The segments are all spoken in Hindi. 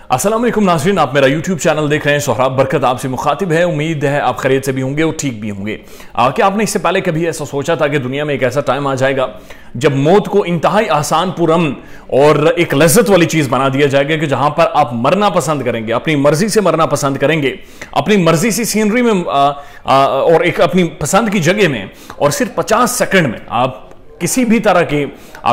अस्सलाम वालेकुम नाज़रीन, आप मेरा YouTube चैनल देख रहे हैं। सोहराब बरकत आपसे मुखातिब है। उम्मीद है आप खैरियत से भी होंगे और ठीक भी होंगे। क्या आपने इससे पहले कभी ऐसा सोचा था कि दुनिया में एक ऐसा टाइम आ जाएगा जब मौत को इंतहाई आसान, पुरअमन और एक लज्जत वाली चीज बना दिया जाएगा कि जहां पर आप मरना पसंद करेंगे, अपनी मर्जी से मरना पसंद करेंगे, अपनी मर्जी से सीनरी में और एक अपनी पसंद की जगह में, और सिर्फ 50 सेकंड में आप किसी भी तरह के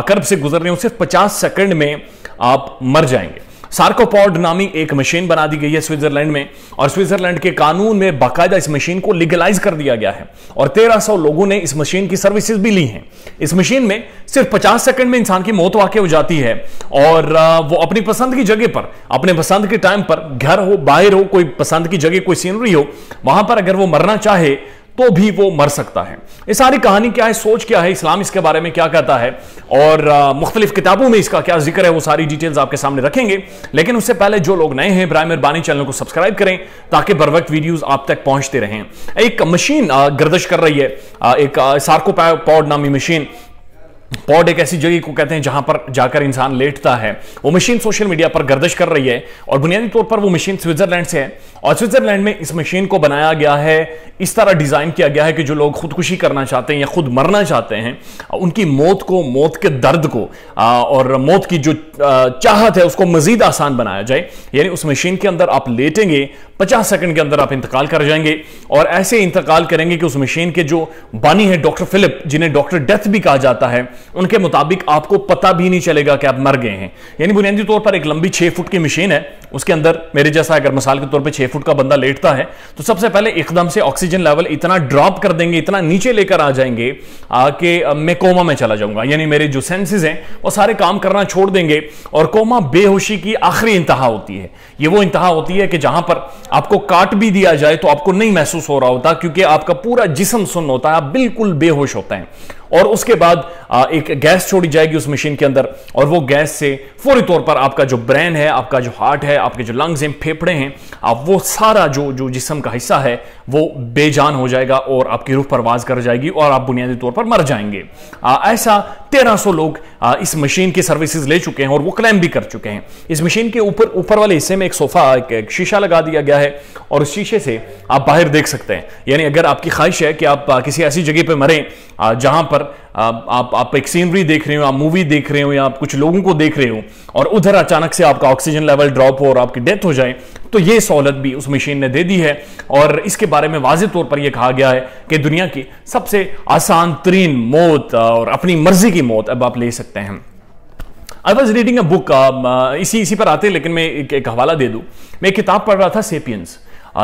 कर्ब से गुजर रहे हो, सिर्फ 50 सेकंड में आप मर जाएंगे। सार्कोपॉड नामी एक मशीन बना दी गई है स्विट्जरलैंड में, और स्विट्जरलैंड के कानून में बाकायदा इस मशीन को लीगलाइज कर दिया गया है और 1300 लोगों ने इस मशीन की सर्विसेज भी ली हैं। इस मशीन में सिर्फ 50 सेकंड में इंसान की मौत वाकई हो जाती है और वो अपनी पसंद की जगह पर, अपने पसंद के टाइम पर, घर हो, बाहर हो, कोई पसंद की जगह, कोई सीनरी हो, वहां पर अगर वो मरना चाहे तो भी वो मर सकता है। ये सारी कहानी क्या है, सोच क्या है, इस्लाम इसके बारे में क्या कहता है और मुख्तलिफ किताबों में इसका क्या जिक्र है, वो सारी डिटेल्स आपके सामने रखेंगे। लेकिन उससे पहले जो लोग नए हैं, बराए मेहरबानी चैनल को सब्सक्राइब करें ताकि बर वक्त वीडियोस आप तक पहुंचते रहें। एक मशीन गर्दिश कर रही है, एक सार्कोपॉड नामी मशीन। पॉड एक ऐसी जगह को कहते हैं जहां पर जाकर इंसान लेटता है। वो मशीन सोशल मीडिया पर गर्दिश कर रही है और बुनियादी तौर पर वो मशीन स्विट्जरलैंड से है और स्विट्जरलैंड में इस मशीन को बनाया गया है, इस तरह डिजाइन किया गया है कि जो लोग खुदकुशी करना चाहते हैं या खुद मरना चाहते हैं, उनकी मौत को, मौत के दर्द को और मौत की जो चाहत है उसको मजीद आसान बनाया जाए। यानी उस मशीन के अंदर आप लेटेंगे, 50 सेकंड के अंदर आप इंतकाल कर जाएंगे और ऐसे इंतकाल करेंगे कि उस मशीन के जो बानी है डॉक्टर फिलिप, जिन्हें डॉक्टर डेथ भी कहा जाता है, उनके मुताबिक आपको पता भी नहीं चलेगा कि आप मर गए हैं। यानी बुनियादी तौर पर एक लंबी 6 फुट की मशीन है, उसके अंदर मेरे जैसा अगर मिसाल के तौर पे 6 फुट का बंदा लेटता है तो सबसे पहले एकदम से ऑक्सीजन लेवल इतना ड्रॉप कर देंगे, इतना नीचे लेकर आ जाएंगे कि मैं कोमा में चला जाऊंगा। यानी मेरे जो सेंसेस हैं वो सारे काम करना छोड़ देंगे और कोमा बेहोशी की आखिरी इंतहा होती है। ये वो इंतहा होती है कि जहां पर आपको काट भी दिया जाए तो आपको नहीं महसूस हो रहा होता, क्योंकि आपका पूरा जिस्म सुन्न होता है, आप बिल्कुल बेहोश होते हैं। और उसके बाद एक गैस छोड़ी जाएगी उस मशीन के अंदर और वो गैस से फौरी तौर पर आपका जो ब्रेन है, आपका जो हार्ट है, आपके जो लंग्स हैं, फेफड़े हैं, आप वो सारा जो जिस्म का हिस्सा है वो बेजान हो जाएगा और आपकी रूह परवाज कर जाएगी और आप बुनियादी तौर पर मर जाएंगे। ऐसा 1300 लोग इस मशीन की सर्विसेज ले चुके हैं और वो क्लेम भी कर चुके हैं। इस मशीन के ऊपर वाले हिस्से में एक सोफा, एक शीशा लगा दिया गया है और उस शीशे से आप बाहर देख सकते हैं। यानी अगर आपकी ख्वाहिश है कि आप किसी ऐसी जगह पर मरें जहां पर आप एक सीनरी देख रहे हो, आप मूवी देख रहे हो या आप कुछ लोगों को देख रहे हो और उधर अचानक से आपका ऑक्सीजन लेवल ड्रॉप हो और आपकी डेथ हो जाए, तो यह सहूलत भी उस मशीन ने दे दी है। और इसके बारे में वाज़ेह तौर पर यह कहा गया है कि दुनिया की सबसे आसान तरीन मौत और अपनी मर्जी की मौत अब आप ले सकते हैं। I was reading a book, इसी पर आते, लेकिन मैं एक हवाला दे दूं। मैं एक किताब पढ़ रहा था, सेपियंस।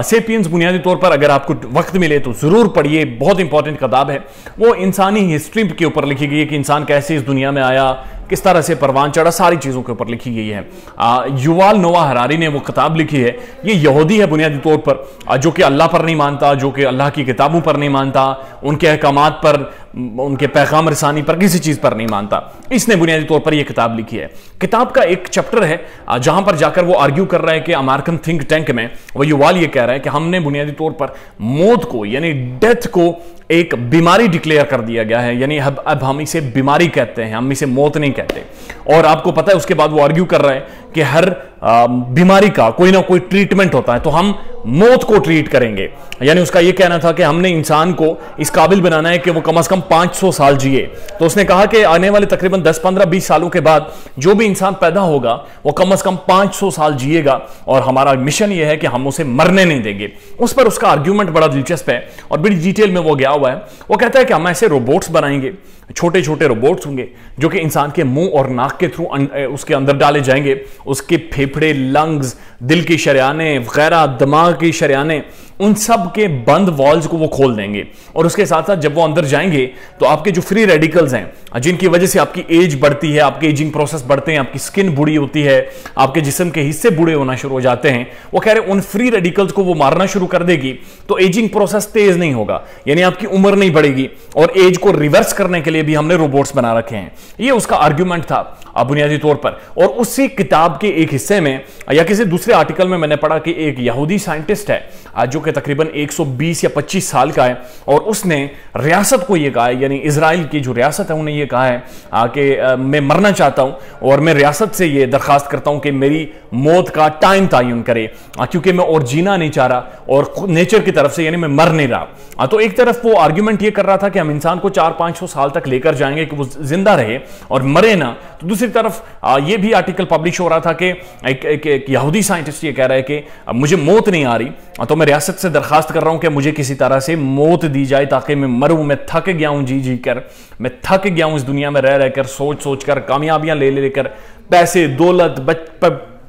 सेपियंस बुनियादी तौर पर अगर आपको वक्त मिले तो जरूर पढ़िए, बहुत इंपॉर्टेंट किताब है। वो इंसानी हिस्ट्री के ऊपर लिखी गई है कि इंसान कैसे इस दुनिया में आया, किस तरह से परवान चढ़ा, सारी चीजों के ऊपर लिखी गई है। युवाल नोआ हरारी ने वो किताब लिखी है। ये यहूदी है बुनियादी तौर पर, जो कि अल्लाह पर नहीं मानता, जो कि अल्लाह की किताबों पर नहीं मानता, उनके अहकामात पर, उनके पैगाम रसानी पर, किसी चीज पर नहीं मानता। इसने बुनियादी तौर पर यह किताब लिखी है। किताब का एक चैप्टर है जहां पर जाकर वो आर्ग्यू कर रहा है कि अमेरिकन थिंक टैंक में वो युवाल ये कह रहा है कि हमने बुनियादी तौर पर मौत को, यानी डेथ को एक बीमारी डिक्लेयर कर दिया गया है। यानी अब हम इसे बीमारी कहते हैं, हम इसे मौत नहीं कहते। और आपको पता है उसके बाद वो आर्ग्यू कर रहा है कि हर बीमारी का कोई ना कोई ट्रीटमेंट होता है, तो हम मौत को ट्रीट करेंगे। यानी उसका यह कहना था कि हमने इंसान को इस काबिल बनाना है कि वो कम से कम 500 साल जिए। तो उसने कहा कि आने वाले तकरीबन 10, 15, 20 सालों के बाद जो भी इंसान पैदा होगा वो कम से कम 500 साल जिएगा और हमारा मिशन यह है कि हम उसे मरने नहीं देंगे। उस पर उसका आर्ग्यूमेंट बड़ा दिलचस्प है और बड़ी डिटेल में वो गया हुआ है। वो कहता है कि हम ऐसे रोबोट्स बनाएंगे, छोटे छोटे रोबोट्स होंगे जो कि इंसान के मुंह और नाक के थ्रू उसके अंदर डाले जाएंगे। उसके फेफड़े, लंग्स, दिल की शरियाने वगैरह, दिमाग की शरियाने, उन सब के बंद वॉल्स को वो खोल देंगे और उसके साथ साथ जब वो अंदर जाएंगे तो आपके जो फ्री रेडिकल्स हैं, जिनकी वजह से आपकी एज बढ़ती है, आपके एजिंग प्रोसेस बढ़ते हैं, आपकी स्किन बूढ़ी होती है, आपके जिस्म के हिस्से बूढ़े होना शुरू हो जाते हैं, वो कह रहे हैं उन फ्री रेडिकल्स को वो मारना शुरू कर देगी तो एजिंग प्रोसेस तेज नहीं होगा, यानी आपकी उम्र नहीं बढ़ेगी। और एज को रिवर्स करने के लिए भी हमने रोबोट्स बना रखे हैं। ये उसका आर्ग्यूमेंट था बुनियादी तौर पर। और उसी किताब के एक हिस्से में या किसी दूसरे आर्टिकल में मैंने पढ़ा कि एक यहूदी साइंटिस्ट है जो कि तकरीबन 120 या 25 साल का है, और उसने रियासत को यह कहा है, यानी इजराइल की जो रियासत है उन्हें यह कहा है कि मैं मरना चाहता हूं और मैं रियासत से यह दरखास्त करता हूं कि मेरी मौत का टाइम तयन करे, क्योंकि मैं और जीना नहीं चाह रहा और नेचर की तरफ से यानी मैं मर नहीं रहा। तो एक तरफ वो आर्ग्यूमेंट ये कर रहा था कि हम इंसान को 400-500 साल तक लेकर जाएंगे कि वो जिंदा रहे और मरे ना। तो दूसरी तरफ ये भी आर्टिकल पब्लिश हो रहा था कि एक यहूदी साइंटिस्ट ये कह रहा है कि मुझे मौत नहीं आ रही, तो मैं रियासत से दरखास्त कर रहा हूं कि मुझे किसी तरह से मौत दी जाए ताकि मैं मरूं। मैं थक गया हूं जी कर, मैं थक गया हूं इस दुनिया में रह रहकर, सोच सोच कर, कामयाबियां ले लेकर, पैसे दौलत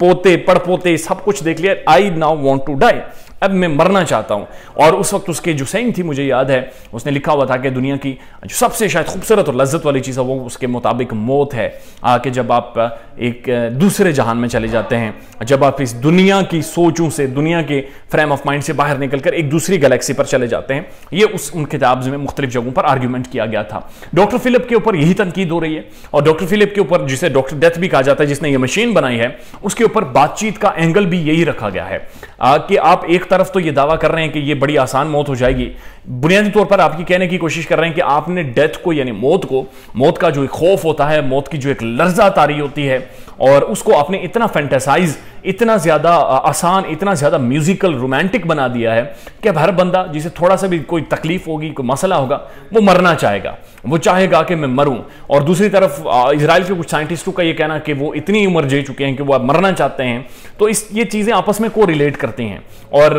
पोते पड़पोते सब कुछ देख लिया। I now want to die, अब मैं मरना चाहता हूं। और उस वक्त उसके जो सेइंग थी मुझे याद है, उसने लिखा हुआ था कि दुनिया की जो सबसे शायद खूबसूरत और लज्जत वाली चीज़ है वो उसके मुताबिक मौत है, कि जब आप एक दूसरे जहान में चले जाते हैं, जब आप इस दुनिया की सोचों से, दुनिया के फ्रेम ऑफ माइंड से बाहर निकलकर एक दूसरी गैलेक्सी पर चले जाते हैं। ये उन किताब में मुख्तलिफ जगहों पर आर्ग्यूमेंट किया गया था। डॉक्टर फिलिप के ऊपर यही तनकीद हो रही है, और डॉक्टर फिलिप के ऊपर, जिसे डॉक्टर डेथ भी कहा जाता है, जिसने ये मशीन बनाई है, उसके ऊपर बातचीत का एंगल भी यही रखा गया है कि आप एक तरफ तो ये दावा कर रहे हैं कि ये बड़ी आसान मौत हो जाएगी, बुनियादी तौर पर आपकी कहने की कोशिश कर रहे हैं कि आपने डेथ को, यानी मौत को, मौत का जो एक खौफ होता है, मौत की जो एक लर्जा तारी होती है, और उसको आपने इतना फैंटेसाइज, इतना ज्यादा आसान, इतना ज्यादा म्यूजिकल, रोमांटिक बना दिया है कि अब हर बंदा जिसे थोड़ा सा भी कोई तकलीफ होगी, कोई मसला होगा, वो मरना चाहेगा, वो चाहेगा कि मैं मरूं। और दूसरी तरफ इजराइल के कुछ साइंटिस्टों का ये कहना कि वो इतनी उम्र जी चुके हैं कि वो अब मरना चाहते हैं। तो ये चीजें आपस में को रिलेट करती हैं, और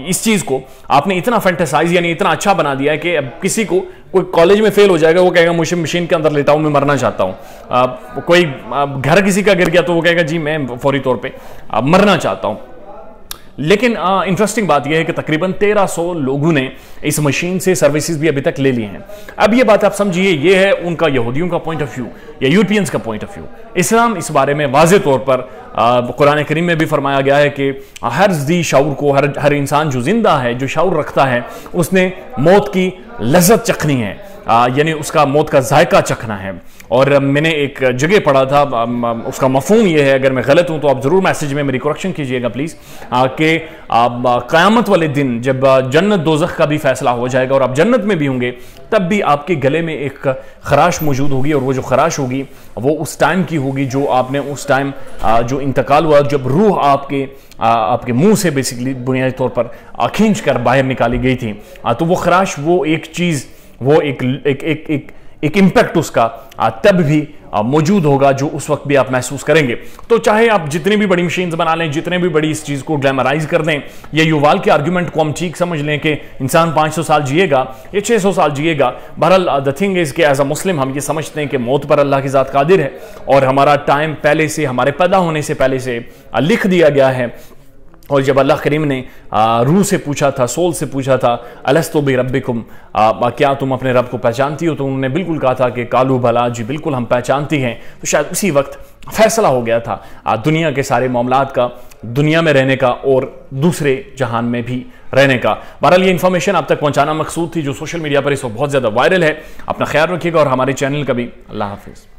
इस चीज को आपने इतना फैंटेसाइज, यानी इतना अच्छा बना दिया है कि अब किसी को, कोई कॉलेज में फेल हो जाएगा, वो कहेगा मुझे मशीन के अंदर लेटा हूं, मैं मरना चाहता हूं। कोई घर किसी का गिर गया तो वो कहेगा जी मैं फौरी तौर पे मरना चाहता हूं। लेकिन इंटरेस्टिंग बात यह है कि तकरीबन 1300 लोगों ने इस मशीन से सर्विसेज भी अभी तक ले ली हैं। अब ये बात आप समझिए, ये है उनका यहूदियों का पॉइंट ऑफ व्यू या यूरोपियंस का पॉइंट ऑफ व्यू। इस्लाम इस बारे में वाज़े तौर पर कुरान करीम में भी फरमाया गया है कि हर ज़ी शऊर को, हर इंसान जो जिंदा है, जो शऊर रखता है, उसने मौत की लज्जत चखनी है, यानी उसका मौत का जायका चखना है। और मैंने एक जगह पढ़ा था, उसका मफहूम यह है, अगर मैं गलत हूं तो आप जरूर मैसेज में मेरी करेक्शन कीजिएगा प्लीज, कि क़यामत वाले दिन जब जन्नत दोज़ख का भी फैसला हो जाएगा और आप जन्नत में भी होंगे, तब भी आपके गले में एक खराश मौजूद होगी, और वो जो खराश होगी वो उस टाइम की होगी जो आपने उस टाइम जो इंतकाल हुआ, जब रूह आपके मुंह से बेसिकली बुनियादी तौर पर खींच कर बाहर निकाली गई थी। तो वो खराश, वो एक चीज, वो एक इम्पैक्ट उसका तब भी मौजूद होगा जो उस वक्त भी आप महसूस करेंगे। तो चाहे आप जितनी भी बड़ी मशीन्स बना लें, जितने भी बड़ी इस चीज को ग्लैमराइज कर दें, या युवाल के आर्गुमेंट को हम ठीक समझ लें कि इंसान 500 साल जिएगा या 600 साल जिएगा, बहरहाल द थिंग इज कि एज अ मुस्लिम हम ये समझते हैं कि मौत पर अल्लाह की ज़ात कादिर है, और हमारा टाइम पहले से, हमारे पैदा होने से पहले से लिख दिया गया है। और जब अल्लाह करीम ने रूह से पूछा था, सोल से पूछा था, अलस्तु बिरब्बिकुम, क्या तुम अपने रब को पहचानती हो, तो उन्होंने बिल्कुल कहा था कि कालू भला, जी बिल्कुल हम पहचानती हैं। तो शायद उसी वक्त फैसला हो गया था दुनिया के सारे मामलात का, दुनिया में रहने का और दूसरे जहान में भी रहने का। बहरहाल ये इन्फॉर्मेशन आप तक पहुंचाना मकसूद थी, जो सोशल मीडिया पर इस वक्त बहुत ज़्यादा वायरल है। अपना ख्याल रखिएगा और हमारे चैनल का भी। अल्लाह हाफिज़।